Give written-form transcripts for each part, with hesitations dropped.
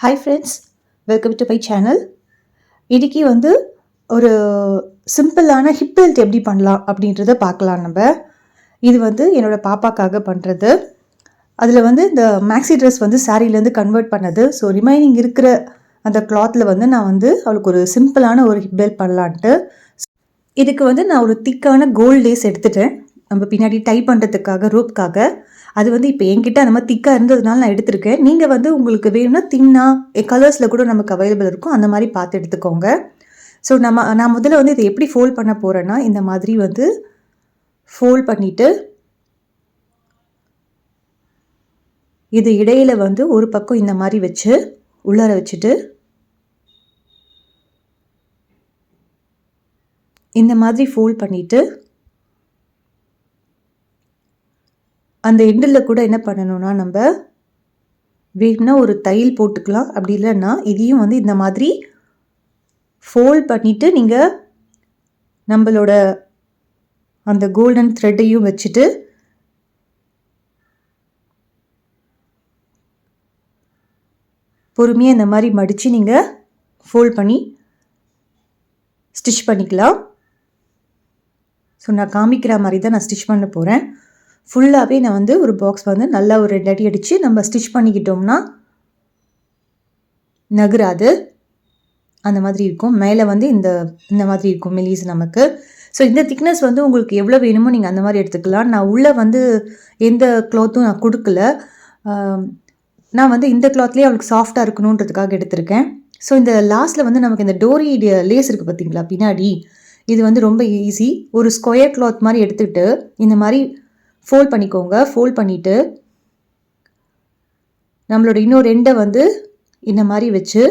Hi friends, welcome to my channel. இன்றைக்கி ஒரு சிம்பிளான ஹிப் பெல்ட் எப்படி பண்ணலாம் அப்படின்றத பார்க்கலாம். இது என்னோடய பாப்பாக்காக பண்ணுறது. அதில் இந்த மேக்ஸி ட்ரெஸ் சாரீலேருந்து கன்வெர்ட் பண்ணது. ஸோ ரிமைனிங் இருக்கிற அந்த கிளாத்தில் நான் அவளுக்கு ஒரு சிம்பிளான ஒரு ஹிப் பெல்ட் பண்ணலான்ட்டு. இதுக்கு நான் ஒரு திக்கான கோல்ட் லேஸ் எடுத்துட்டேன். நம்ம பின்னாடி டை பண்ணுறதுக்காக ரோப்காக. அது இப்போ என்கிட்ட அந்த மாதிரி திக்காக இருந்ததுனால நான் எடுத்திருக்கேன். நீங்கள் உங்களுக்கு வேணும்னா தின்னாக கலர்ஸில் கூட நமக்கு அவைலபிள் இருக்கும். அந்த மாதிரி பார்த்து எடுத்துக்கோங்க. ஸோ நான் முதல்ல இதை எப்படி ஃபோல்ட் பண்ண போகிறேன்னா, இந்த மாதிரி ஃபோல்ட் பண்ணிவிட்டு இது இடையில ஒரு பக்கம் இந்த மாதிரி வச்சு உள்ளார வச்சுட்டு இந்த மாதிரி ஃபோல்ட் பண்ணிவிட்டு அந்த எண்டில் கூட என்ன பண்ணணும்னா, நம்ம வேணும்னா ஒரு தையல் போட்டுக்கலாம். அப்படி இல்லைன்னா இதையும் இந்த மாதிரி ஃபோல்ட் பண்ணிவிட்டு நீங்கள் நம்மளோட அந்த கோல்டன் த்ரெட்டையும் வச்சுட்டு பொறுமையாக இந்த மாதிரி மடித்து நீங்கள் ஃபோல்ட் பண்ணி ஸ்டிச் பண்ணிக்கலாம். ஸோ நான் காமிக்கிற மாதிரி தான் நான் ஸ்டிச் பண்ண போகிறேன். ஃபுல்லாகவே நான் ஒரு பாக்ஸ் நல்லா ஒரு 2 அடி அடித்து நம்ம ஸ்டிச் பண்ணிக்கிட்டோம்னா நகராது. அந்த மாதிரி இருக்கும். மேலே இந்த மாதிரி இருக்கும் மெலிஸ் நமக்கு. ஸோ இந்த திக்னஸ் உங்களுக்கு எவ்வளோ வேணுமோ நீங்கள் அந்த மாதிரி எடுத்துக்கலாம். நான் உள்ளே எந்த க்ளாத்தும் நான் கொடுக்கல. நான் இந்த கிளாத்லேயே அவளுக்கு சாஃப்டாக இருக்கணுன்றதுக்காக எடுத்திருக்கேன். ஸோ இந்த லாஸ்ட்டில் நமக்கு இந்த டோரி லேஸ் இருக்குது பார்த்தீங்களா பின்னாடி, இது ரொம்ப ஈஸி. ஒரு ஸ்கொயர் கிளாத் மாதிரி எடுத்துகிட்டு இந்த மாதிரி ஃபோல்ட் பண்ணிக்கோங்க. ஃபோல்ட் பண்ணிவிட்டு நம்மளோட இன்னொரு எண்டை இந்த மாதிரி வச்சு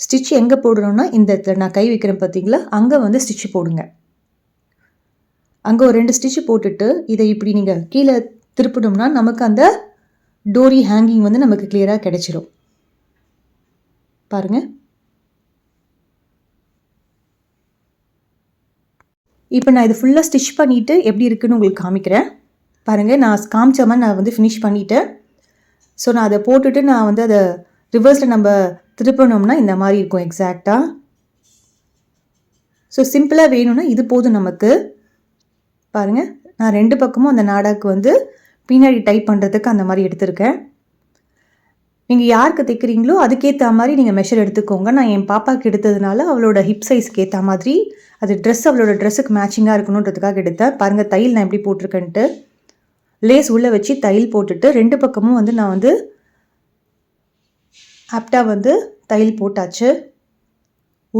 ஸ்டிச் எங்கே போடணும்னா இந்த இடத்துல நான் கை வைக்கிறேன் பார்த்தீங்களா, அங்கே ஸ்டிச்சு போடுங்க. அங்கே ஒரு 2 ஸ்டிச்சு போட்டுட்டு இதை இப்படி நீங்கள் கீழே திருப்பினோம்னா நமக்கு அந்த டோரி ஹேங்கிங் நமக்கு கிளியராக கிடைச்சிரும். பாருங்கள். இப்போ நான் இது ஃபுல்லாக ஸ்டிச் பண்ணிவிட்டு எப்படி இருக்குன்னு உங்களுக்கு காமிக்கிறேன். பாருங்கள், நான் காமிச்ச மாதிரி நான் ஃபினிஷ் பண்ணிவிட்டேன். ஸோ நான் அதை போட்டுட்டு நான் அதை ரிவர்ஸில் நம்ம திருப்பினோம்னா இந்த மாதிரி இருக்கும் எக்ஸாக்டாக. ஸோ சிம்பிளாக வேணும்னா இது போதும் நமக்கு. பாருங்கள், நான் 2 பக்கமும் அந்த நாடாக்கு பின்னாடி டைப் பண்ணுறதுக்கு அந்த மாதிரி எடுத்திருக்கேன். நீங்கள் யாருக்கு தைக்கிறீங்களோ அதுக்கேற்ற மாதிரி நீங்கள் மெஷர் எடுத்துக்கோங்க. நான் என் பாப்பாவுக்கு எடுத்ததுனால அவளோட ஹிப் சைஸ்க்கு ஏற்ற மாதிரி அது அவளோட ட்ரெஸ்ஸுக்கு மேட்சிங்காக இருக்கணுன்றதுக்காக எடுத்தேன். பாருங்கள், தையல் நான் எப்படி போட்டிருக்கேன்ட்டு. லேஸ் உள்ளே வச்சு தையல் போட்டுட்டு 2 பக்கமும் நான் ஆப்டாக தையல் போட்டாச்சு.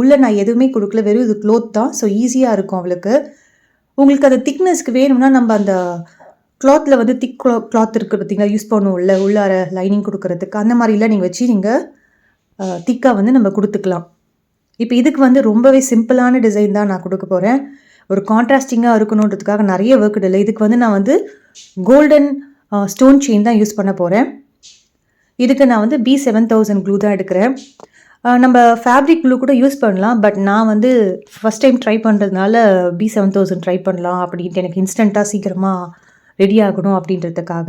உள்ளே நான் எதுவுமே கொடுக்கல, வெறும் இது க்ளோத் தான். ஸோ ஈஸியாக இருக்கும் அவளுக்கு. உங்களுக்கு அந்த திக்னஸ்க்கு வேணும்னா நம்ம அந்த கிளாத்தில் திக் கிளாத் இருக்குது பார்த்தீங்களா, யூஸ் பண்ணுவோம்ல உள்ளார லைனிங் கொடுக்கறதுக்கு, அந்த மாதிரிலாம் நீங்கள் வச்சு நீங்கள் திக்காக நம்ம கொடுத்துக்கலாம். இப்போ இதுக்கு ரொம்பவே சிம்பிளான டிசைன் தான் நான் கொடுக்க போகிறேன். ஒரு கான்ட்ராஸ்டிங்காக இருக்கணுன்றதுக்காக நிறைய ஒர்க் இல்லை. இதுக்கு நான் கோல்டன் ஸ்டோன் செயின் தான் யூஸ் பண்ண போகிறேன். இதுக்கு நான் B7000 க்ளூ தான் எடுக்கிறேன். நம்ம ஃபேப்ரிக் க்ளூ கூட யூஸ் பண்ணலாம். பட் நான் ஃபஸ்ட் டைம் ட்ரை பண்ணுறதுனால B7000 ட்ரை பண்ணலாம் அப்படின்ட்டு, எனக்கு இன்ஸ்டண்ட்டாக சீக்கிரமாக ரெடி ஆகணும் அப்படின்றதுக்காக.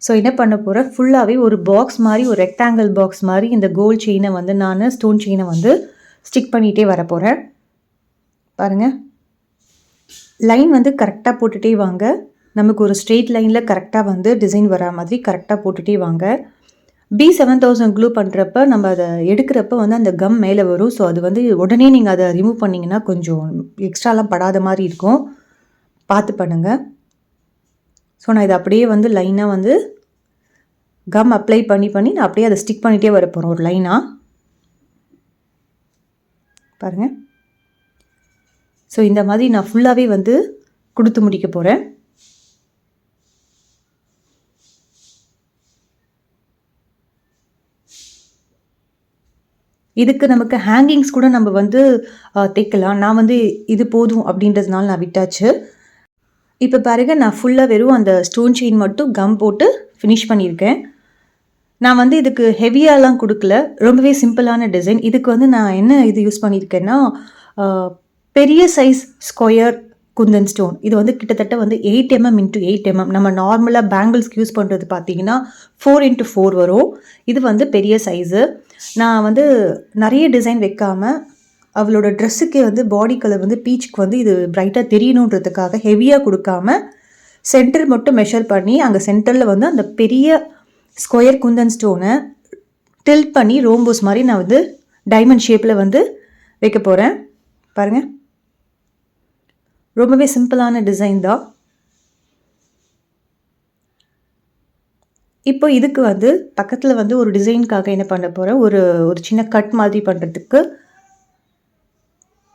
ஸோ என்ன பண்ண போகிறேன், ஃபுல்லாகவே ஒரு பாக்ஸ் மாதிரி, ஒரு ரெக்டாங்கிள் பாக்ஸ் மாதிரி இந்த கோல்ட் செயினை நான் ஸ்டோன் செயினை ஸ்டிக் பண்ணிகிட்டே வர போகிறேன். பாருங்கள், லைன் கரெக்டாக போட்டுகிட்டே வாங்க. நமக்கு ஒரு ஸ்ட்ரெயிட் லைனில் கரெக்டாக டிசைன் வரா மாதிரி கரெக்டாக போட்டுகிட்டே வாங்க. B7000 க்ளூ பண்ணுறப்ப நம்ம அதை எடுக்கிறப்ப அந்த கம் மேலே வரும். ஸோ அது உடனே நீங்கள் அதை ரிமூவ் பண்ணிங்கன்னா கொஞ்சம் எக்ஸ்ட்ராலாம் படாத மாதிரி இருக்கும். பார்த்து பண்ணுங்கள். ஸோ நான் இதை அப்படியே லைனாக கம் அப்ளை பண்ணி நான் அப்படியே அதை ஸ்டிக் பண்ணிகிட்டே வர போகிறோம் ஒரு லைனாக. பாருங்கள். ஸோ இந்த மாதிரி நான் ஃபுல்லாகவே கொடுத்து முடிக்க போகிறேன். இதுக்கு நமக்கு ஹேங்கிங்ஸ் கூட நம்ம தைக்கலாம். நான் இது போதும் அப்படின்றதுனால நான் விட்டாச்சு. இப்போ பாருங்கள், நான் ஃபுல்லாக வெறும் அந்த ஸ்டோன் செயின் மட்டும் கம் போட்டு ஃபினிஷ் பண்ணியிருக்கேன். நான் இதுக்கு ஹெவியாலாம் கொடுக்கல, ரொம்பவே சிம்பிளான டிசைன். இதுக்கு நான் என்ன இது யூஸ் பண்ணியிருக்கேன்னா, பெரிய சைஸ் ஸ்கொயர் குந்தன் ஸ்டோன். இது வந்து கிட்டத்தட்ட வந்து 8 mm × 8 mm. நம்ம நார்மலாக பேங்கிள்ஸ்க்கு யூஸ் பண்ணுறது பார்த்தீங்கன்னா 4 × 4 வரும். இது வந்து பெரிய சைஸு. நான் வந்து நிறைய டிசைன் வைக்காமல் அவளோட ட்ரெஸ்ஸுக்கே வந்து பாடி கலர் வந்து பீச்சுக்கு வந்து இது பிரைட்டாக தெரியணுன்றதுக்காக ஹெவியாக கொடுக்காம சென்டர் மட்டும் மெஷர் பண்ணி அங்கே சென்டரில் வந்து அந்த பெரிய ஸ்கொயர் குந்தன் ஸ்டோனை டில்ட் பண்ணி ரோம்போஸ் மாதிரி நான் வந்து டைமண்ட் ஷேப்பில் வந்து வைக்க போகிறேன். பாருங்கள், ரொம்பவே சிம்பிளான டிசைன் தான். இப்போ இதுக்கு வந்து பக்கத்தில் வந்து ஒரு டிசைனுக்காக என்ன பண்ண போகிறேன், ஒரு சின்ன கட் மாதிரி பண்ணுறதுக்கு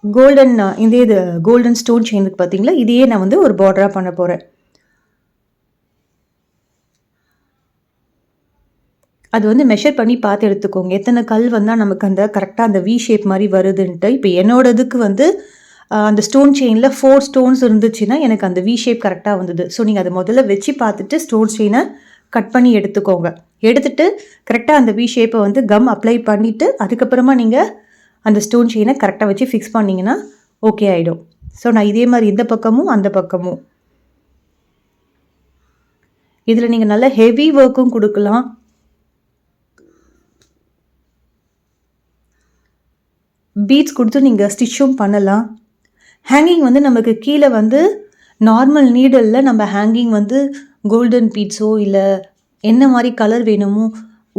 கோல்டன் இது கோல்டன் ஸ்டோன் செயினுக்கு பார்த்தீங்களா, இதையே நான் வந்து ஒரு பார்டராக பண்ண போகிறேன். அது வந்து மெஷர் பண்ணி பார்த்து எடுத்துக்கோங்க, எத்தனை கல் வந்தால் நமக்கு அந்த கரெக்டாக அந்த வி ஷேப் மாதிரி வருதுன்ட்டு. இப்போ என்னோடதுக்கு வந்து அந்த ஸ்டோன் செயினில் 4 ஸ்டோன்ஸ் இருந்துச்சுன்னா எனக்கு அந்த வி ஷேப் கரெக்டாக வந்தது. ஸோ நீங்கள் அதை முதல்ல வச்சு பார்த்துட்டு ஸ்டோன் செயினை கட் பண்ணி எடுத்துக்கோங்க. எடுத்துகிட்டு கரெக்டாக அந்த வி ஷேப்பை வந்து கம் அப்ளை பண்ணிவிட்டு அதுக்கப்புறமா நீங்கள் அந்த ஸ்டோன் செயினை கரெக்டாக வச்சு ஃபிக்ஸ் பண்ணிங்கன்னா ஓகே ஆகிடும். ஸோ நான் இதே மாதிரி இந்த பக்கமும் அந்த பக்கமும் இதில் நீங்கள் நல்ல ஹெவி ஒர்க்கும் கொடுக்கலாம். பீட்ஸ் கொடுத்து நீங்கள் ஸ்டிச்சும் பண்ணலாம். ஹேங்கிங் வந்து நமக்கு கீழே வந்து நார்மல் நீடலில் நம்ம ஹேங்கிங் வந்து கோல்டன் பீட்ஸோ இல்லை என்ன மாதிரி கலர் வேணுமோ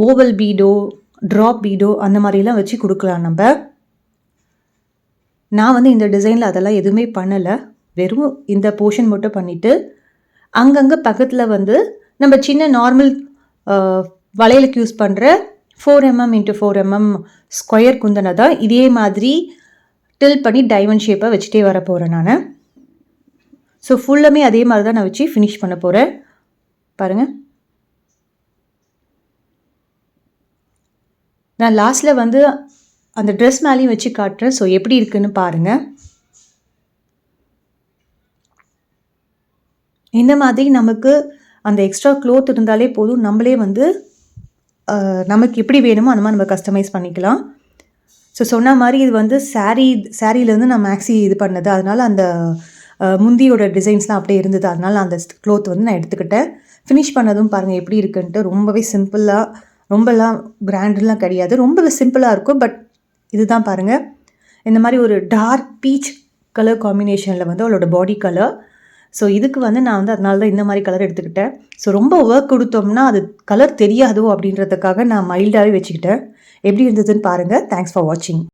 ஓவல் பீடோ ட்ராப் பீடோ அந்த மாதிரிலாம் வச்சு கொடுக்கலாம். நான் வந்து இந்த டிசைனில் அதெல்லாம் எதுவுமே பண்ணலை, வெறும் இந்த போர்ஷன் மட்டும் பண்ணிவிட்டு அங்கங்கே பக்கத்தில் வந்து நம்ம சின்ன நார்மல் வளையலுக்கு யூஸ் பண்ணுற 4 mm × 4 mm ஸ்கொயர் குந்தனை தான் இதே மாதிரி டில் பண்ணி டைமண்ட் ஷேப்பை வச்சுட்டே வர போகிறேன் நான். ஸோ ஃபுல்லாமே அதே மாதிரி தான் நான் வச்சு ஃபினிஷ் பண்ண போகிறேன். பாருங்கள், நான் லாஸ்ட்டில் வந்து அந்த ட்ரெஸ் மேலேயும் வச்சு காட்டுறேன். ஸோ எப்படி இருக்குன்னு பாருங்கள். இந்த மாதிரி நமக்கு அந்த எக்ஸ்ட்ரா க்ளோத் இருந்தாலே போதும், நம்மளே வந்து நமக்கு எப்படி வேணுமோ அந்த மாதிரி நம்ம கஸ்டமைஸ் பண்ணிக்கலாம். ஸோ சொன்ன மாதிரி இது வந்து சாரீலேருந்து நான் மேக்ஸி இது பண்ணது, அதனால் அந்த முந்தியோட டிசைன்ஸ்லாம் அப்படியே இருந்தது, அதனால் அந்த க்ளோத் வந்து நான் எடுத்துக்கிட்டேன். ஃபினிஷ் பண்ணதும் பாருங்கள் எப்படி இருக்குன்ட்டு. ரொம்பவே சிம்பிளாக, ரொம்பலாம் கிராண்டெலாம் கிடையாது, ரொம்பவே சிம்பிளாக இருக்கும். பட் இதுதான் பாருங்கள், இந்த மாதிரி ஒரு டார்க் பீச் கலர் காம்பினேஷனில் வந்து அவளோட பாடி கலர். ஸோ இதுக்கு வந்து நான் வந்து அதனால தான் இந்த மாதிரி கலர் எடுத்துக்கிட்டேன். ஸோ ரொம்ப ஒர்க் கொடுத்தோம்னா அது கலர் தெரியாதோ அப்படின்றதுக்காக நான் மைல்டாகவே வச்சுக்கிட்டேன். எப்படி இருந்ததுன்னு பாருங்கள். தேங்க்ஸ் ஃபார் வாட்சிங்.